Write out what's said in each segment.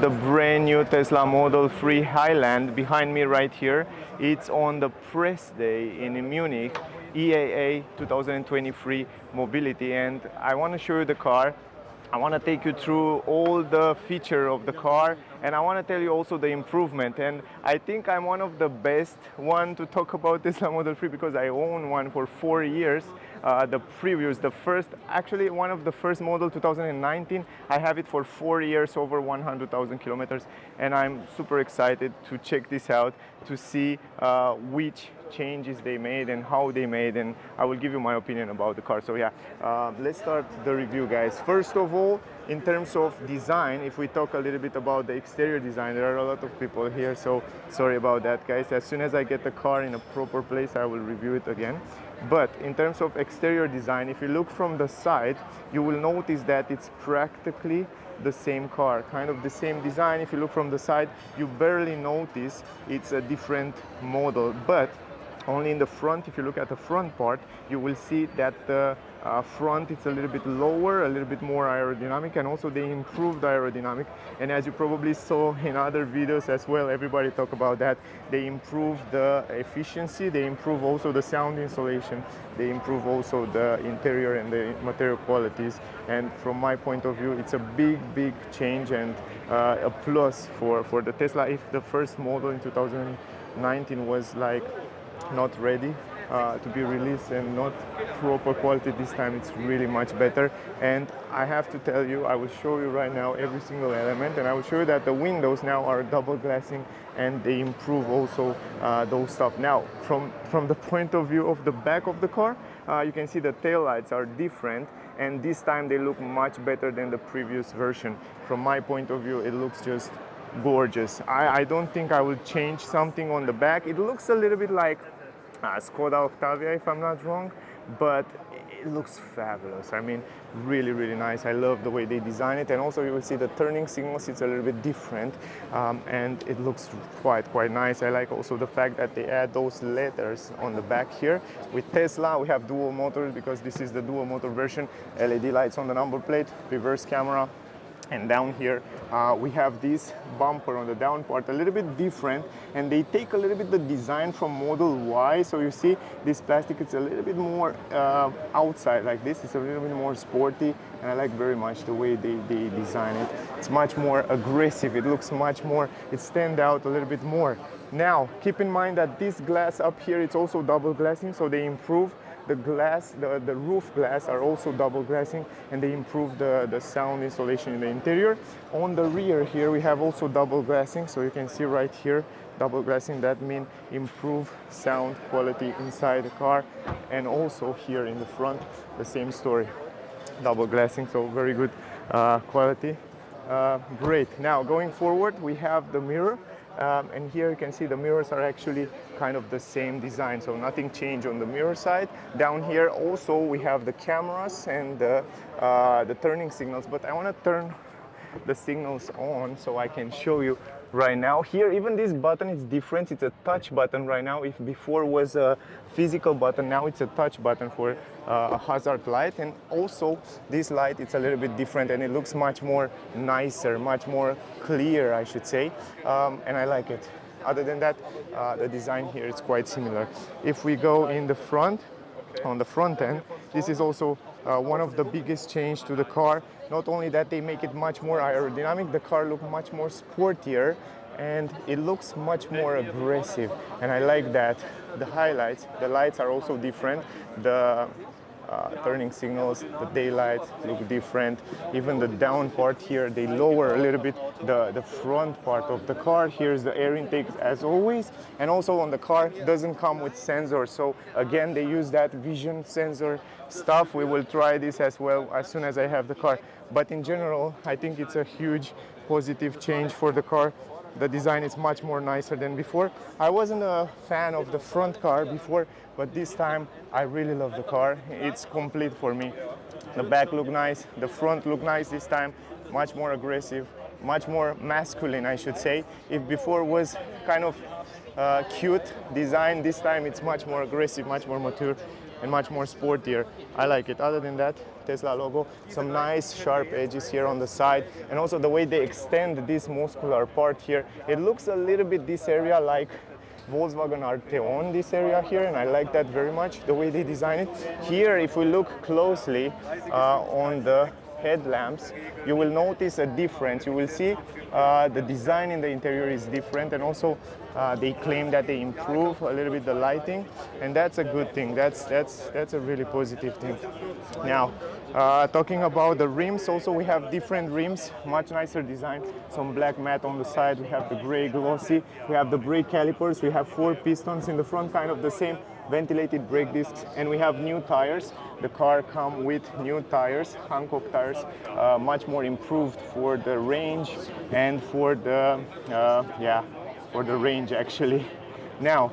The brand new Tesla Model 3 Highland behind me right here. It's on the press day in Munich, EAA 2023 Mobility, and I want to show you the car. I want to take you through all the feature of the car, and I want to tell you also the improvement. And I think I'm one of the best one to talk about Tesla Model 3 because I own one for 4 years. Actually one of the first model 2019. I have it for 4 years, over 100,000 kilometers, and I'm super excited to check this out to see which changes they made and how they made, and I will give you my opinion about the car. So yeah, let's start the review, guys. First of all, in terms of design, if we talk a little bit about the exterior design, there are a lot of people here, so sorry about that, guys. As soon as I get the car in a proper place, I will review it again. But in terms of exterior design, if you look from the side, you will notice that it's practically the same car, kind of the same design. If you look from the side, you barely notice it's a different model, but only in the front. If you look at the front part, you will see that the front it's a little bit lower, a little bit more aerodynamic, and also they improved aerodynamic. And as you probably saw in other videos as well, everybody talk about that. They improve the efficiency, they improve also the sound insulation, they improve also the interior and the material qualities. And from my point of view, it's a big change and a plus for the Tesla. If the first model in 2019 was like not ready to be released and not proper quality, this time it's really much better. And I have to tell you, I will show you right now every single element, and I will show you that the windows now are double glassing and they improve also those stuff. Now from the point of view of the back of the car, you can see the tail lights are different, and this time they look much better than the previous version. From my point of view, it looks just gorgeous. I don't think I will change something on the back. It looks a little bit like Skoda Octavia, if I'm not wrong, but it looks fabulous. I mean, really nice. I love the way they design it, and also you will see the turning signals, it's a little bit different, and it looks quite nice. I like also the fact that they add those letters on the back here. With Tesla, we have dual motors because this is the dual motor version. LED lights on the number plate, reverse camera. And down here we have this bumper on the down part, a little bit different, and they take a little bit the design from Model Y. So you see this plastic, it's a little bit more outside like this. It's a little bit more sporty, and I like very much the way they design it. It's much more aggressive. It looks much more, it stands out a little bit more. Now keep in mind that this glass up here, it's also double glassing, so they improve the glass, the roof glass are also double glassing, and they improve the sound insulation in the interior. On the rear here we have also double glassing, so you can see right here double glassing. That means improve sound quality inside the car. And also here in the front, the same story, double glassing, so very good quality. Great. Now going forward, we have the mirror. And here you can see the mirrors are actually kind of the same design, so nothing changed on the mirror side. Down here also we have the cameras and the turning signals, but I want to turn the signals on so I can show you right now. Here even this button is different. It's a touch button right now. If before was a physical button, now it's a touch button for a hazard light. And also this light, it's a little bit different, and it looks much more nicer, much more clear, I should say, and I like it. Other than that, the design here is quite similar. If we go in the front, on the front end, this is also one of the biggest change to the car. Not only that, they make it much more aerodynamic, the car looks much more sportier, and it looks much more aggressive, and I like that. The highlights, the lights are also different. The turning signals, the daylight look different. Even the down part here, they lower a little bit the front part of the car. Here's the air intake as always, and also on the car doesn't come with sensors, so again they use that vision sensor stuff. We will try this as well as soon as I have the car, but in general I think it's a huge positive change for the car. The design is much more nicer than before. I wasn't a fan of the front car before, but this time I really love the car. It's complete for me. The back look nice, the front look nice this time, much more aggressive, much more masculine, I should say. If before was kind of cute design, this time it's much more aggressive, much more mature. and much more sportier. I like it. Other than that, Tesla logo, some nice sharp edges here on the side, and also the way they extend this muscular part here, it looks a little bit this area like Volkswagen Arteon, this area here, and I like that very much, the way they design it. Here, if we look closely on the headlamps, you will notice a difference. You will see the design in the interior is different, and also they claim that they improve a little bit the lighting, and that's a good thing. That's a really positive thing. Now, talking about the rims, also we have different rims, much nicer design. Some black matte on the side, we have the gray glossy, we have the brake calipers, we have 4 pistons in the front, kind of the same, ventilated brake discs, and we have new tires. The car come with new tires, Hankook tires, much more improved for the range and for the for the range actually. Now,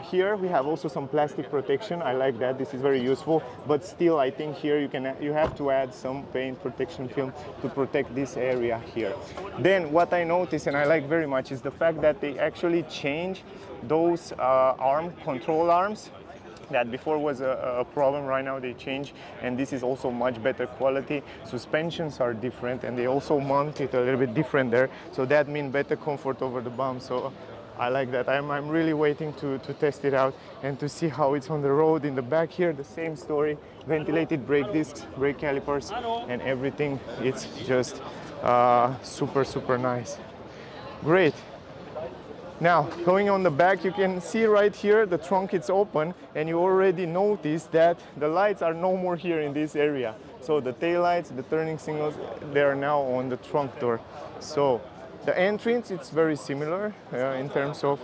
here we have also some plastic protection. I like that. This is very useful. But still, I think here you have to add some paint protection film to protect this area here. Then what I noticed and I like very much is the fact that they actually change those control arms. That before was a problem. Right now they change, and this is also much better quality. Suspensions are different, and they also mount it a little bit different there, so that means better comfort over the bump. So I like that. I'm really waiting to test it out and to see how it's on the road. In the back here, the same story, ventilated brake discs, brake calipers, and everything. It's just super nice. Great. Now, going on the back, you can see right here the trunk is open, and you already notice that the lights are no more here in this area. So the tail lights, the turning signals, they are now on the trunk door. So the entrance, it's very similar in terms of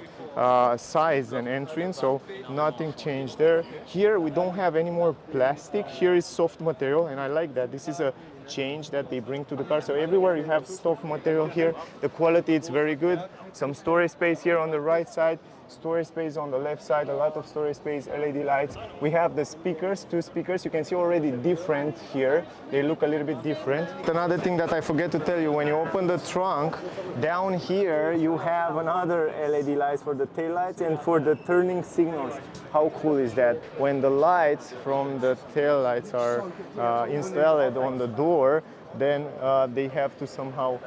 size and entrance, so nothing changed there. Here we don't have any more plastic. Here is soft material, and I like that. This is a change that they bring to the car. So everywhere you have soft material here. The quality is very good. Some storage space here on the right side, storage space on the left side, a lot of storage space, LED lights. We have the speakers, 2 speakers. You can see already different here. They look a little bit different. Another thing that I forget to tell you, when you open the trunk, down here you have another LED lights for the tail lights and for the turning signals. How cool is that? When the lights from the tail lights are installed on the door, then they have to somehow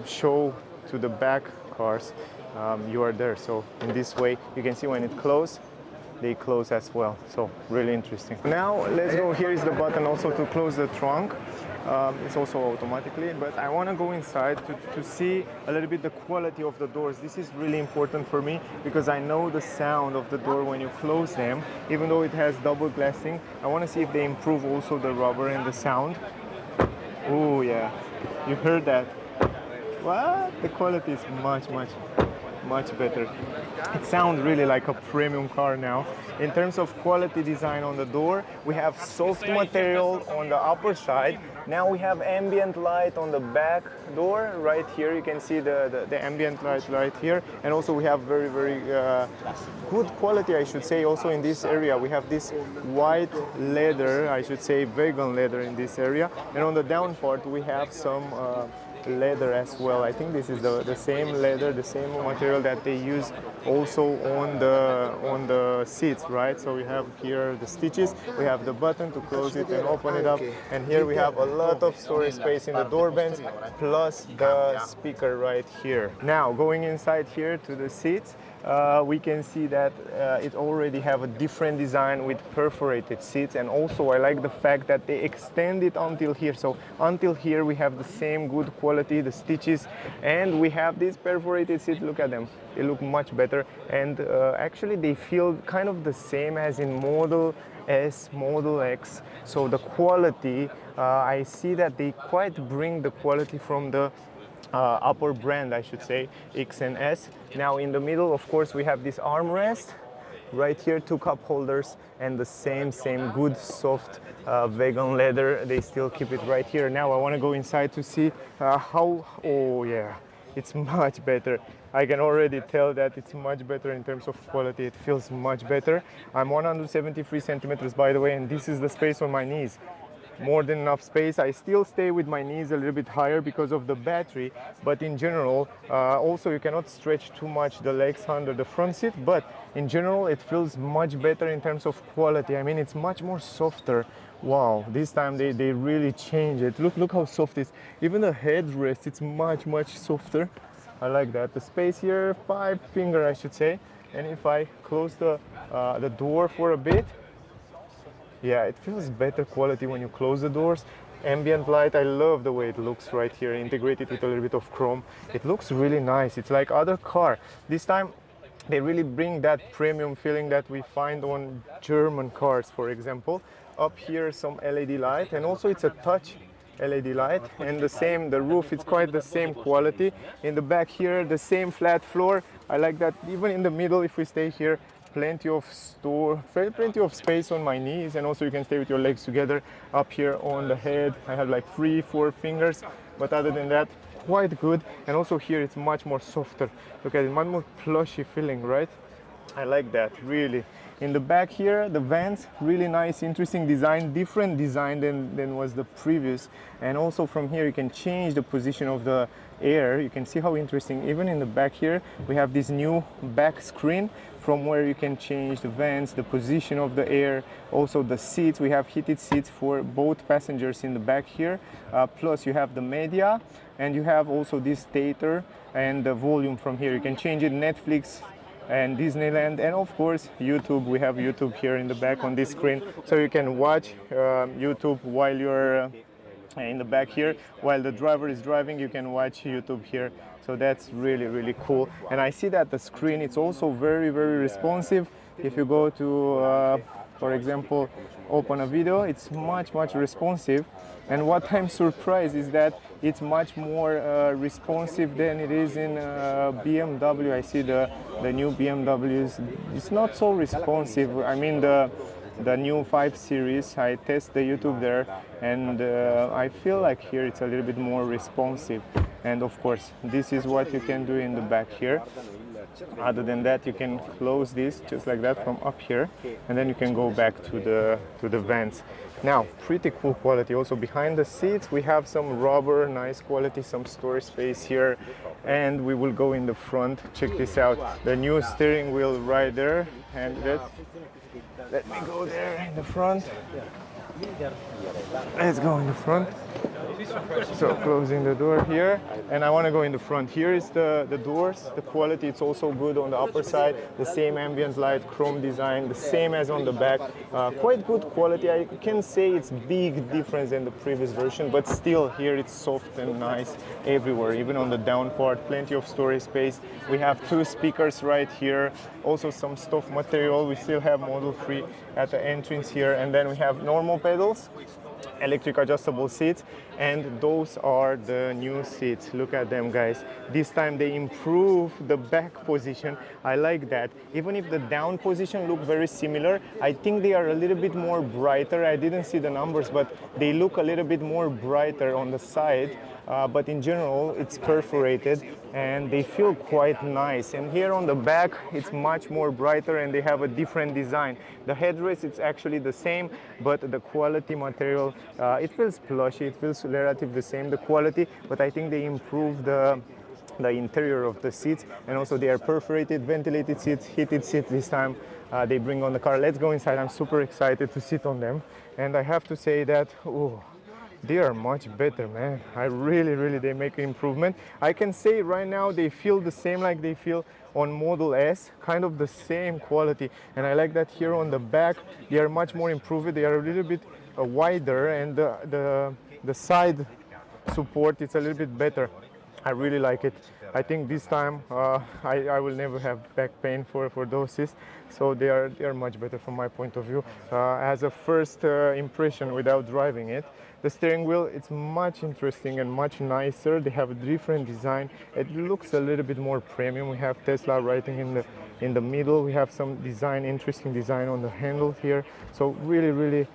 show to the back cars you are there. So in this way you can see when it closes, they close as well. So really interesting. Now let's go. Here is the button also to close the trunk. It's also automatically, but I want to go inside to see a little bit the quality of the doors. This is really important for me because I know the sound of the door when you close them. Even though it has double glassing, I want to see if they improve also the rubber and the sound. Oh yeah, you heard that. What? The quality is much better. It sounds really like a premium car now. In terms of quality design on the door, we have soft material on the upper side. Now we have ambient light on the back door. Right here you can see the ambient light right here. And also we have very good quality, I should say. Also in this area we have this white leather, I should say vegan leather in this area. And on the down part we have some leather as well. I think this is the same leather, the same material that they use also on the seats, right? So we have here the stitches, we have the button to close it and open it up, and here we have a lot of storage space in the door bands plus the speaker right here. Now going inside here to the seats, we can see that it already have a different design with perforated seats, and also I like the fact that they extend it until here. So until here we have the same good quality, the stitches, and we have these perforated seats. Look at them, they look much better, and actually they feel kind of the same as in Model S, Model X. So the quality, I see that they quite bring the quality from the upper brand, I should say, X and S. Now in the middle, of course, we have this armrest. Right here, 2 cup holders, and the same good soft vegan leather. They still keep it right here. Now I want to go inside to see how, oh yeah, it's much better. I can already tell that it's much better in terms of quality. It feels much better. I'm 173 centimeters, by the way, and this is the space on my knees. more than enough space. I still stay with my knees a little bit higher because of the battery, but in general, also you cannot stretch too much the legs under the front seat, but in general it feels much better in terms of quality. I mean, it's much more softer. Wow, this time they really changed it. Look how soft it is. Even the headrest, it's much softer. I like that. The space here, 5 finger I should say. And if I close the door for a bit, yeah, it feels better quality when you close the doors. Ambient light, I love the way it looks right here, integrated with a little bit of chrome. It looks really nice. It's like other car. This time they really bring that premium feeling that we find on German cars, for example. Up here some LED light, and also it's a touch LED light, and the roof, it's quite the same quality. In the back here, the same flat floor. I like that. Even in the middle, if we stay here, plenty of space on my knees, and also you can stay with your legs together. Up here on the head, I have like 3-4 fingers, but other than that, quite good. And also here it's much more softer. Look at it, much more plushy feeling, right? I like that, really. In the back here, the vents, really nice, interesting design, different design than was the previous. And also from here, you can change the position of the air. You can see how interesting. Even in the back here, we have this new back screen from where you can change the vents, the position of the air, also the seats. We have heated seats for both passengers in the back here. Plus you have the media, and you have also this stator and the volume from here. You can change it, Netflix and Disneyland, and of course YouTube. We have YouTube here in the back on this screen, so you can watch YouTube while you're in the back here. While the driver is driving, you can watch YouTube here. So that's really cool. And I see that the screen, it's also very responsive. If you go to for example, open a video, it's much responsive. And what I'm surprised is that it's much more responsive than it is in BMW. I see the new BMWs, it's not so responsive. I mean, the new 5 Series, I test the YouTube there, and I feel like here it's a little bit more responsive. And of course, this is what you can do in the back here. Other than that, you can close this just like that from up here, and then you can go back to the vents. Now, pretty cool quality. Also behind the seats, we have some rubber, nice quality, some storage space here. And we will go in the front. Check this out. The new steering wheel right there. And let me go there in the front. Let's go in the front. So closing the door here, and I want to go in the front. Here is the doors. The quality, it's also good on the upper side. The same ambient light, chrome design, the same as on the back. Quite good quality. I can say it's big difference than the previous version, but still here it's soft and nice everywhere. Even on the down part, plenty of storage space. We have 2 speakers right here. Also some stuff material. We still have Model 3 at the entrance here, and then we have normal pedals, electric adjustable seats, and those are the new seats. Look at them, guys. This time they improve the back position. I like that. Even if the down position look very similar, I think they are a little bit more brighter. I didn't see the numbers, but they look a little bit more brighter on the side. But in general, it's perforated and they feel quite nice. And here on the back, it's much more brighter and they have a different design. The headrest, it's actually the same, but the quality material, it feels plushy, it feels relatively the same, the quality, but I think they improved the interior of the seats, and also they are perforated, ventilated seats, heated seats this time. They bring on the car. Let's go inside. I'm super excited to sit on them, and I have to say that, oh, they are much better, man. I really, they make an improvement. I can say right now they feel the same like they feel on Model S, kind of the same quality. And I like that here on the back, they are much more improved. They are a little bit wider, and the side support, it's a little bit better. I really like it. I think this time I will never have back pain for those seats. So they are much better from my point of view. As a first impression without driving it. The steering wheel, it's much interesting and much nicer. They have a different design. It looks a little bit more premium. We have Tesla writing in the middle. We have some design, interesting design on the handle here. So really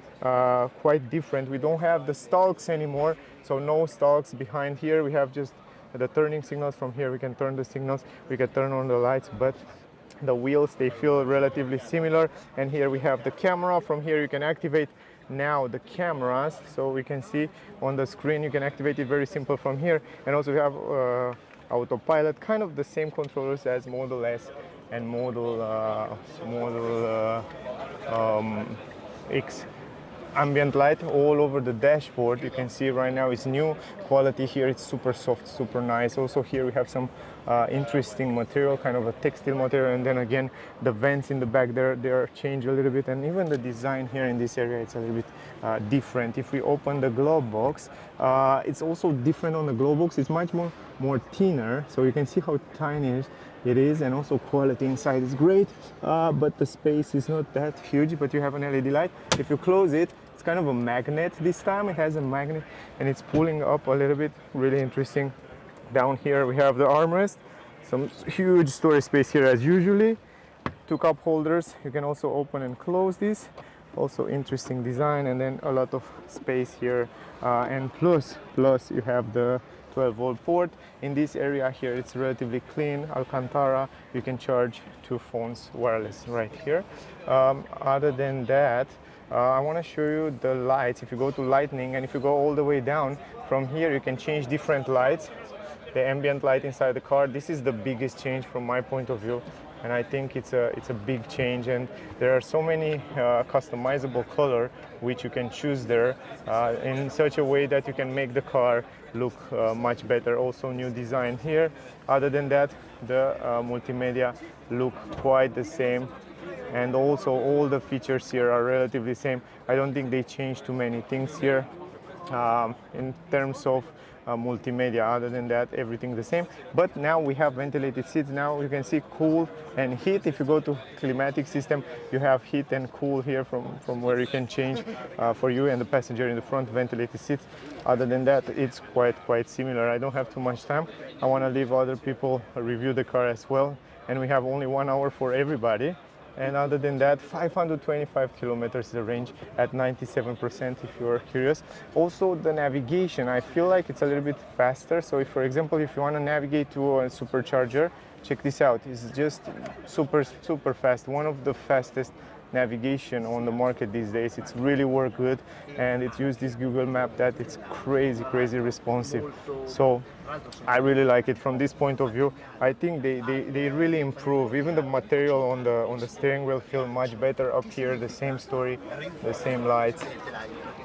quite different. We don't have the stalks anymore. So no stalks behind here. We have just the turning signals. From here we can turn the signals, we can turn on the lights, but the wheels, they feel relatively similar. And here we have the camera. From here you can activate now the cameras, so we can see on the screen. You can activate it very simple from here, and also we have autopilot, kind of the same controllers as Model S and Model X. Ambient light all over the dashboard. You can see right now it's new quality here. It's super soft, super nice. Also here we have some interesting material, kind of a textile material, and then again the vents in the back there, they are changed a little bit, and even the design here in this area, it's a little bit different. If we open the glove box, it's also different on the glove box. It's much more thinner, so you can see how tiny it is, and also quality inside is great, but the space is not that huge. But you have an LED light. If you close it, it's kind of a magnet this time. It has a magnet and it's pulling up a little bit. Really interesting. Down here we have the armrest, some huge storage space here as usually. Two cup holders. You can also open and close this. Also interesting design, and then a lot of space here, and plus you have the 12-volt port. In this area here, it's relatively clean, Alcantara. You can charge two phones wireless right here. Other than that, I want to show you the lights. If you go to lightning, and if you go all the way down from here, you can change different lights. The ambient light inside the car, this is the biggest change from my point of view, and I think it's a big change. And there are so many customizable color which you can choose there in such a way that you can make the car look much better. Also new design here. Other than that, the multimedia look quite the same, and also all the features here are relatively same. I don't think they changed too many things here in terms of multimedia. Other than that, everything the same. But now we have ventilated seats. Now you can see cool and heat. If you go to climatic system, you have heat and cool here from where you can change for you and the passenger in the front, ventilated seats. Other than that, it's quite similar. I don't have too much time. I want to leave other people review the car as well, and we have only 1 hour for everybody. And other than that, 525 kilometers is the range at 97%, if you are curious. Also the navigation, I feel like it's a little bit faster. So if, for example, if you want to navigate to a supercharger, check this out. It's just super fast. One of the fastest navigation on the market these days. It's really work good, and it used this Google map that it's crazy responsive. So I really like it from this point of view. I think they really improve. Even the material on the steering wheel feel much better. Up here, the same story, the same lights.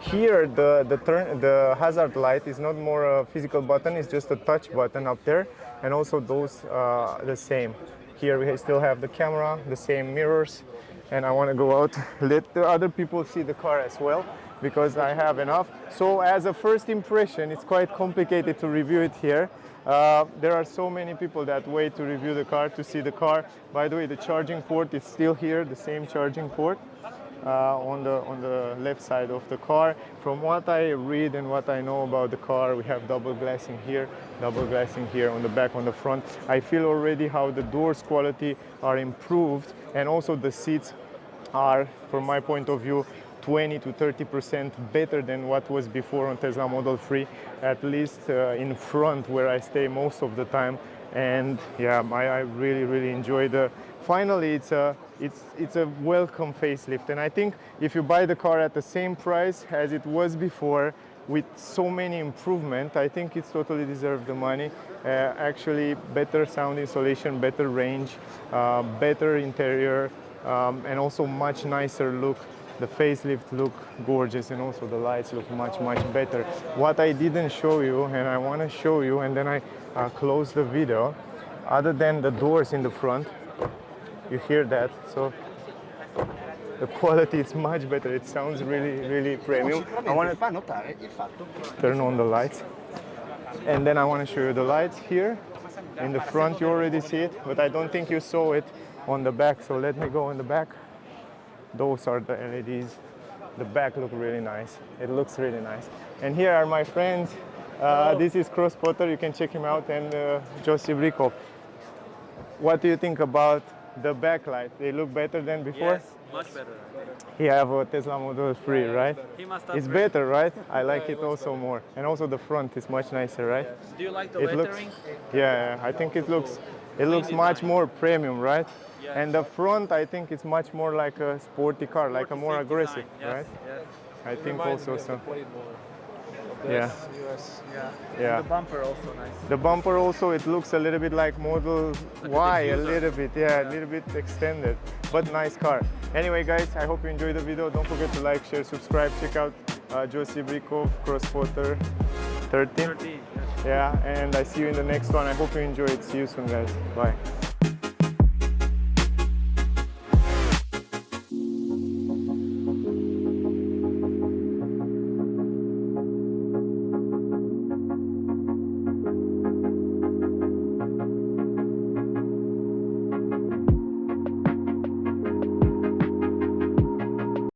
Here the hazard light is not more a physical button, it's just a touch button up there, and also those the same. Here we still have the camera, the same mirrors, and I want to go out, let the other people see the car as well, because I have enough. So as a first impression, it's quite complicated to review it here. There are so many people that wait to review the car, to see the car. By the way, the charging port is still here, the same charging port on the left side of the car. From what I read and what I know about the car, we have double glassing here on the back, on the front. I feel already how the doors quality are improved, and also the seats are, from my point of view, 20 to 30% better than what was before on Tesla Model 3, at least in front where I stay most of the time. And yeah, I really enjoy the. Finally, it's a welcome facelift, and I think if you buy the car at the same price as it was before, with so many improvements, I think it's totally deserved the money. Actually, better sound insulation, better range, better interior, and also much nicer look. The facelift look gorgeous, and also the lights look much better. What I didn't show you, and I want to show you, and then I close the video, other than the doors in the front, you hear that, so the quality is much better. It sounds really premium. I want to turn on the lights, and then I want to show you the lights here in the front. You already see it, but I don't think you saw it on the back, so let me go on the back. Those are the LEDs. The back look really nice. It looks really nice. And here are my friends. This is Cross Potter. You can check him out, and Josip Rikov. What do you think about the backlight? They look better than before? Yes, much better. He have a Tesla Model 3, right? He must It's upgrade. better, right? I like it also more. And also the front is much nicer, right? Do you like the It looks, lettering? yeah, I think it looks much design. more premium, right? Yes. And the front, I think it's much more like a sporty car, like a more Sporty aggressive, design. Yes, right? yes. I think Reminds also me of the so. plate more. Of the Yeah. US, yeah. Yeah. And the bumper also nice. The bumper also, it looks a little bit like Model Like a Y, a diffuser. little bit, yeah, a little bit extended, but nice car. Anyway, guys, I hope you enjoyed the video. Don't forget to like, share, subscribe. Check out Josie Brikov, Crosspotter 13. 30, yes. Yeah, and I see you in the next one. I hope you enjoyed. See you soon, guys. Bye.